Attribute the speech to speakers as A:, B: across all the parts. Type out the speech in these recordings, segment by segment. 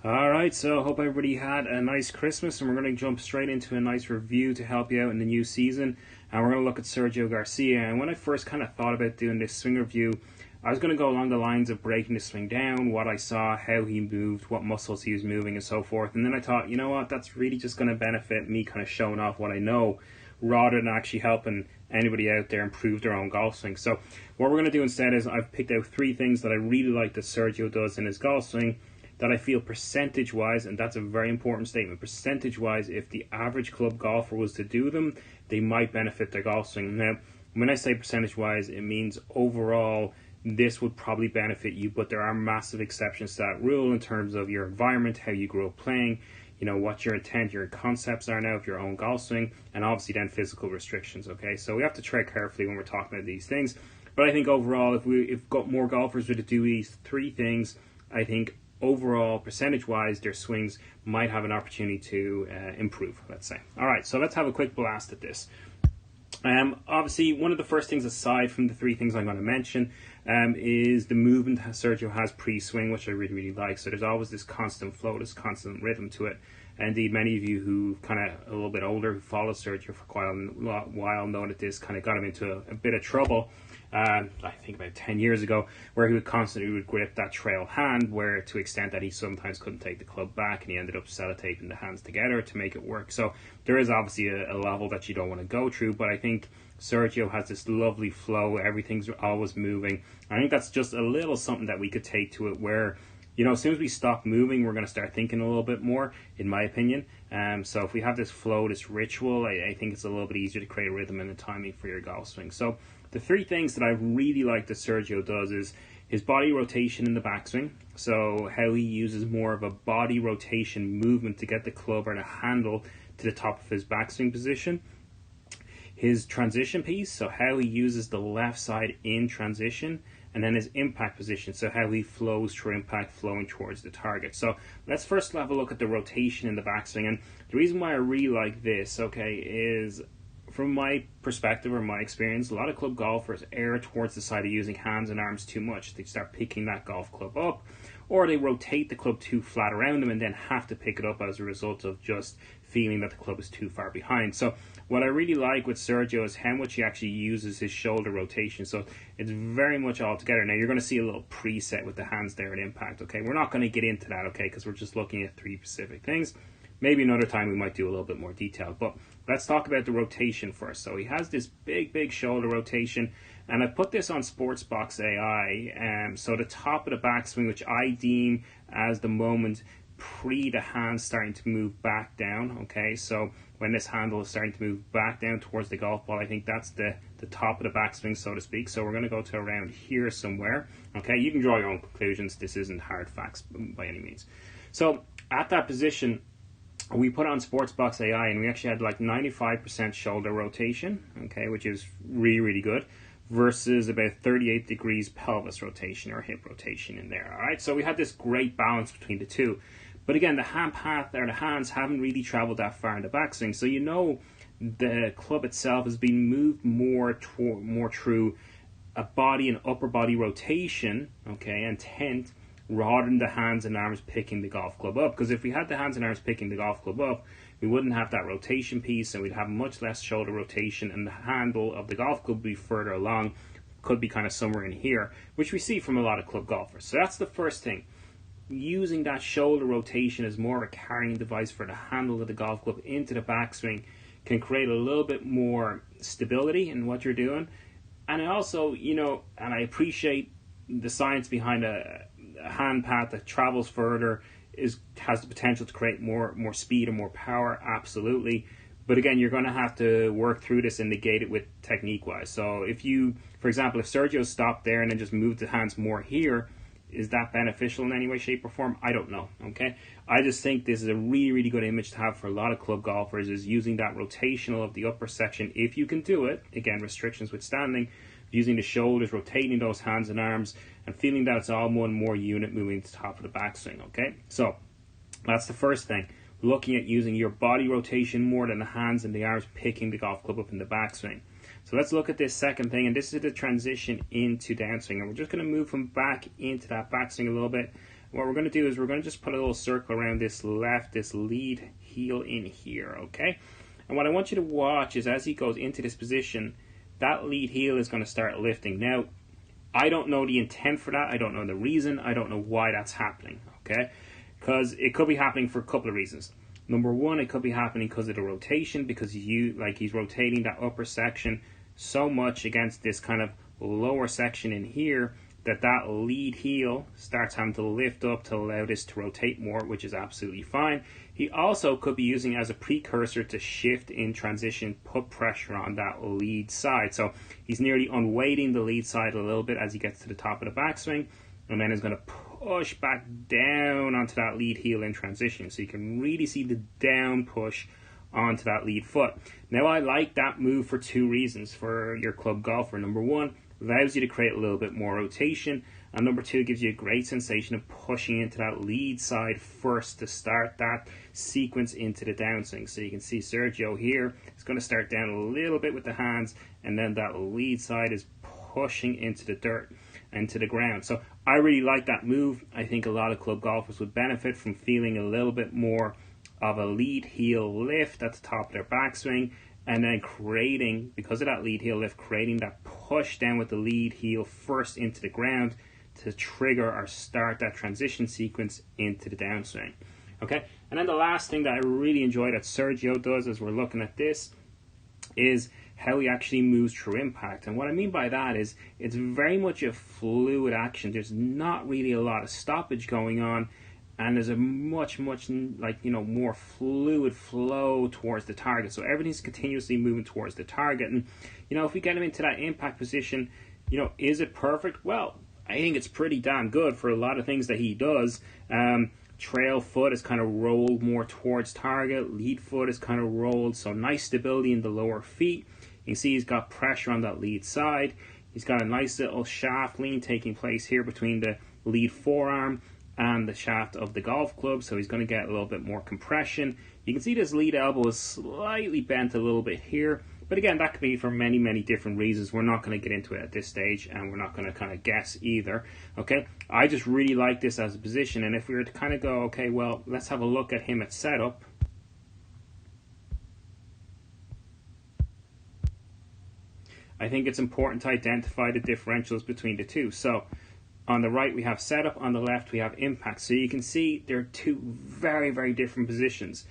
A: Alright, so hope everybody had a nice Christmas, and we're going to jump straight into a nice review to help you out in the new season. And we're going to look at Sergio Garcia. And when I first kind of thought about doing this swing review, I was going to go along the lines of breaking the swing down, what I saw, how he moved, what muscles he was moving, and so forth. And then I thought, you know what, that's really just going to benefit me kind of showing off what I know, rather than actually helping anybody out there improve their own golf swing. So what we're going to do instead is I've picked out 3 things that I really like that Sergio does in his golf swing, that I feel percentage-wise, and that's a very important statement, percentage-wise, if the average club golfer was to do them, they might benefit their golf swing. Now, when I say percentage-wise, it means overall, this would probably benefit you, but there are massive exceptions to that rule in terms of your environment, how you grew up playing, you know, what your intent, your concepts are now of your own golf swing, and obviously then physical restrictions, okay? So we have to tread carefully when we're talking about these things. But I think overall, if got more golfers were to do these 3 things, I think overall, percentage-wise, their swings might have an opportunity to improve, let's say. All right, so let's have a quick blast at this. Obviously, one of the first things, aside from the 3 things I'm going to mention, is the movement Sergio has pre-swing, which I really, really like. So there's always this constant flow, this constant rhythm to it. And indeed, many of you who kind of a little bit older, who follow Sergio for quite a while, know that this kind of got him into a bit of trouble. I think about 10 years ago, where he would grip that trail hand, where to the extent that he sometimes couldn't take the club back, and he ended up sellotaping the hands together to make it work. So there is obviously a level that you don't want to go through, but I think Sergio has this lovely flow, everything's always moving. I think that's just a little something that we could take to it, where, you know, as soon as we stop moving, we're going to start thinking a little bit more, in my opinion. So if we have this flow, this ritual, I think it's a little bit easier to create a rhythm and a timing for your golf swing. So the 3 things that I really like that Sergio does is his body rotation in the backswing. So how he uses more of a body rotation movement to get the club or the handle to the top of his backswing position. His transition piece, so how he uses the left side in transition, and then his impact position, so how he flows through impact, flowing towards the target. So let's first have a look at the rotation in the backswing. And the reason why I really like this, okay, is from my perspective or my experience, a lot of club golfers err towards the side of using hands and arms too much. They start picking that golf club up, or they rotate the club too flat around them and then have to pick it up as a result of just feeling that the club is too far behind. So what I really like with Sergio is how much he actually uses his shoulder rotation. So it's very much all together. Now you're going to see a little preset with the hands there at impact, okay? We're not going to get into that, okay, because we're just looking at 3 specific things. Maybe another time we might do a little bit more detail, but let's talk about the rotation first. So he has this big shoulder rotation, and I put this on Sportsbox AI. So the top of the backswing, which I deem as the moment pre the hand starting to move back down, okay? So when this handle is starting to move back down towards the golf ball, I think that's the top of the backswing, so to speak. So we're going to go to around here somewhere, okay? You can draw your own conclusions. This isn't hard facts by any means. So at that position, we put on Sportsbox AI, and we actually had like 95% shoulder rotation, okay, which is really, really good, versus about 38 degrees pelvis rotation or hip rotation in there, all right? So we had this great balance between the 2. But again, the hand path or the hands haven't really traveled that far in the backswing, so you know the club itself has been moved more through a body and upper body rotation, okay, intent, rather than the hands and arms picking the golf club up. Because if we had the hands and arms picking the golf club up, we wouldn't have that rotation piece, and we'd have much less shoulder rotation, and the handle of the golf club would be further along, could be kind of somewhere in here, which we see from a lot of club golfers. So that's the first thing. Using that shoulder rotation as more of a carrying device for the handle of the golf club into the backswing can create a little bit more stability in what you're doing. And I also, you know, and I appreciate the science behind a hand path that travels further has the potential to create more speed and more power, absolutely. But again, you're going to have to work through this and negate it with technique-wise. So if you, for example, if Sergio stopped there and then just moved the hands more here, is that beneficial in any way, shape, or form? I don't know, okay? I just think this is a really, really good image to have for a lot of club golfers, is using that rotational of the upper section, if you can do it, again, restrictions withstanding, using the shoulders, rotating those hands and arms, and feeling that it's all one more unit moving to the top of the backswing, okay? So that's the first thing. Looking at using your body rotation more than the hands and the arms picking the golf club up in the backswing. So let's look at this second thing, and this is the transition into downswing. And we're just going to move from back into that backswing a little bit. what we're going to do is we're going to just put a little circle around this lead heel in here, okay? And what I want you to watch is as he goes into this position, that lead heel is going to start lifting. Now, I don't know the intent for that. I don't know the reason. I don't know why that's happening, okay? Because it could be happening for a couple of reasons. Number one, it could be happening because of the rotation, because he's rotating that upper section so much against this kind of lower section in here that lead heel starts having to lift up to allow this to rotate more, which is absolutely fine. He also could be using it as a precursor to shift in transition, put pressure on that lead side. So he's nearly unweighting the lead side a little bit as he gets to the top of the backswing, and then is going to push back down onto that lead heel in transition. So you can really see the down push onto that lead foot. Now, I like that move for two reasons for your club golfer. Number one, allows you to create a little bit more rotation, and number two, gives you a great sensation of pushing into that lead side first to start that sequence into the downswing. So you can see Sergio here is going to start down a little bit with the hands, and then that lead side is pushing into the dirt and to the ground. So I really like that move. I think a lot of club golfers would benefit from feeling a little bit more of a lead heel lift at the top of their backswing, and then creating, because of that lead heel lift, creating that push down with the lead heel first into the ground to trigger or start that transition sequence into the downswing. Okay, and then the last thing that I really enjoy that Sergio does as we're looking at this is how he actually moves through impact. And what I mean by that is it's very much a fluid action. There's not really a lot of stoppage going on, and there's a much more fluid flow towards the target. So everything's continuously moving towards the target. And if we get him into that impact position, is it perfect? Well, I think it's pretty damn good for a lot of things that he does. Trail foot is kind of rolled more towards target. Lead foot is kind of rolled, so nice stability in the lower feet. You can see he's got pressure on that lead side. He's got a nice little shaft lean taking place here between the lead forearm and the shaft of the golf club, so he's going to get a little bit more compression. You can see this lead elbow is slightly bent a little bit here, but again, that could be for many, many different reasons. We're not going to get into it at this stage, and we're not going to kind of guess either, okay? I just really like this as a position, and if we were to kind of go, okay, well, let's have a look at him at setup. I think it's important to identify the differentials between the two. So on the right we have setup, on the left we have impact. So you can see there are two very, very different positions.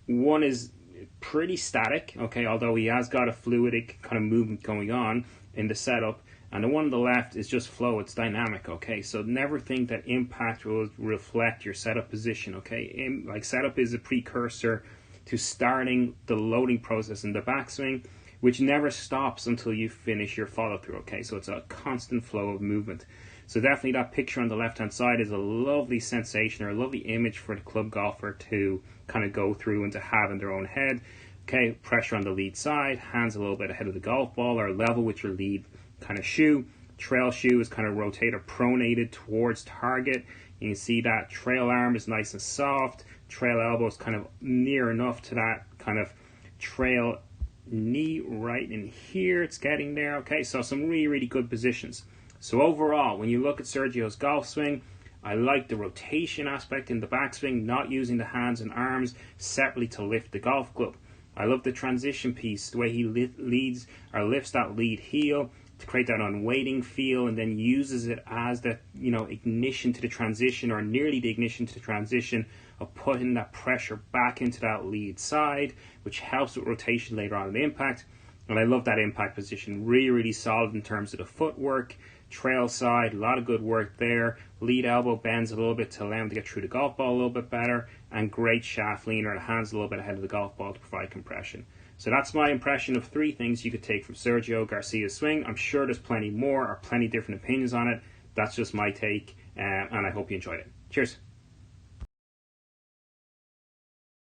A: One is pretty static, okay, although he has got a fluidic kind of movement going on in the setup, and the one on the left is just flow, it's dynamic, okay? So never think that impact will reflect your setup position, okay? Like setup is a precursor to starting the loading process in the backswing, which never stops until you finish your follow through, okay? So it's a constant flow of movement. So definitely that picture on the left hand side is a lovely sensation, or a lovely image for the club golfer to kind of go through and to have in their own head. Okay, pressure on the lead side, hands a little bit ahead of the golf ball or level with your lead kind of shoe. Trail shoe is kind of rotate or pronated towards target. You can see that trail arm is nice and soft. Trail elbow is kind of near enough to that kind of trail knee right in here. It's getting there, okay? So some really, really good positions. So overall, when you look at Sergio's golf swing, I like the rotation aspect in the backswing, not using the hands and arms separately to lift the golf club. I love the transition piece, the way he leads or lifts that lead heel to create that unweighting feel, and then uses it as the ignition to the transition, or nearly the ignition to the transition of putting that pressure back into that lead side, which helps with rotation later on in the impact. And I love that impact position, really, really solid in terms of the footwork. Trail side, a lot of good work there. Lead elbow bends a little bit to allow him to get through the golf ball a little bit better, and great shaft lean, or the hands a little bit ahead of the golf ball to provide compression. So that's my impression of 3 things you could take from Sergio Garcia's swing. I'm sure there's plenty more, or plenty different opinions on it. That's just my take, and I hope you enjoyed it. Cheers.